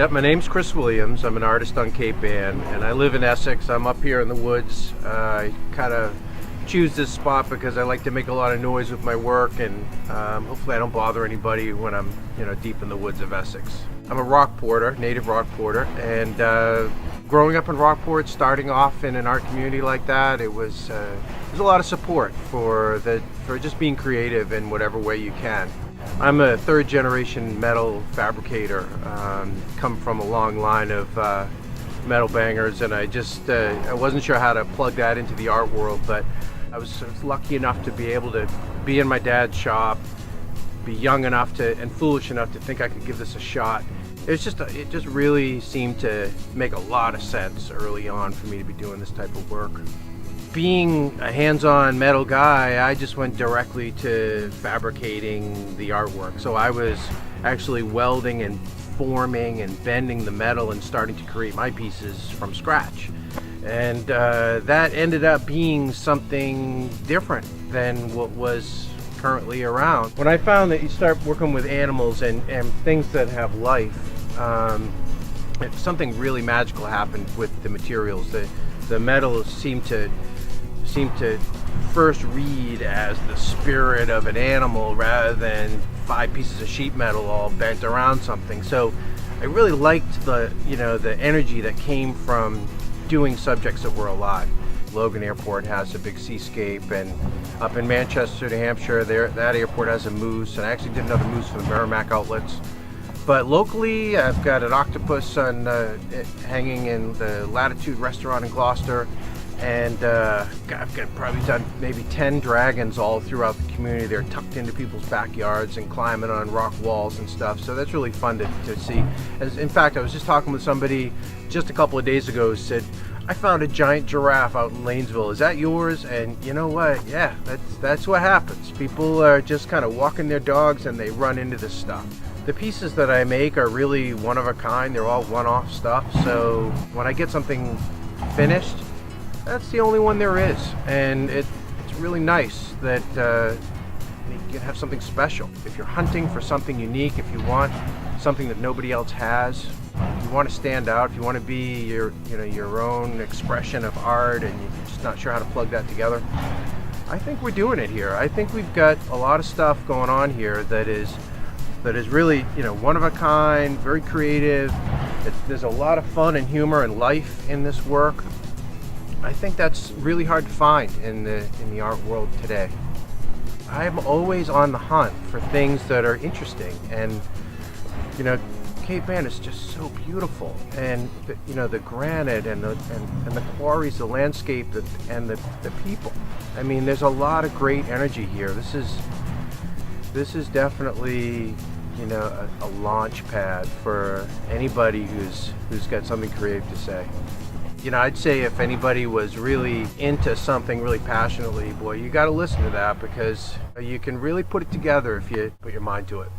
Yep, my name's Chris Williams. I'm an artist on Cape Ann, and I live in Essex. I'm up here in the woods. I kind of choose this spot because I like to make a lot of noise with my work, and hopefully I don't bother anybody when I'm, deep in the woods of Essex. I'm a rock porter, native rock porter, and growing up in Rockport, starting off in an art community like that, there's a lot of support for just being creative in whatever way you can. I'm a third generation metal fabricator, come from a long line of metal bangers, and I wasn't sure how to plug that into the art world, but I was lucky enough to be able to be in my dad's shop, be young enough and foolish enough to think I could give this a shot. It just really seemed to make a lot of sense early on for me to be doing this type of work. Being a hands-on metal guy, I just went directly to fabricating the artwork. So I was actually welding and forming and bending the metal and starting to create my pieces from scratch. And that ended up being something different than what was currently around. When I found that you start working with animals and things that have life, something really magical happened with the materials. The metals seem to first read as the spirit of an animal rather than 5 pieces of sheet metal all bent around something. So I really liked the energy that came from doing subjects that were alive. Logan Airport has a big seascape, and up in Manchester, New Hampshire, that airport has a moose, and I actually did another moose for the Merrimack outlets. But locally, I've got an octopus hanging in the Latitude restaurant in Gloucester, and I've got probably done maybe 10 dragons all throughout the community. They're tucked into people's backyards and climbing on rock walls and stuff, so that's really fun to see. In fact, I was just talking with somebody just a couple of days ago who said, I found a giant giraffe out in Lanesville. Is that yours? And you know what? Yeah, that's what happens. People are just kind of walking their dogs and they run into this stuff. The pieces that I make are really one of a kind. They're all one-off stuff. So when I get something finished, that's the only one there is. And it's really nice that you can have something special. If you're hunting for something unique, if you want something that nobody else has, if you want to stand out, if you want to be your own expression of art and you're just not sure how to plug that together, I think we're doing it here. I think we've got a lot of stuff going on here that is really one of a kind, very creative. There's a lot of fun and humor and life in this work. I think that's really hard to find in the art world today. I'm always on the hunt for things that are interesting, and Cape Ann is just so beautiful, and the granite and the quarries, the landscape, and the people. I mean, there's a lot of great energy here. This is definitely a launch pad for anybody who's got something creative to say. I'd say if anybody was really into something really passionately, boy, you got to listen to that, because you can really put it together if you put your mind to it.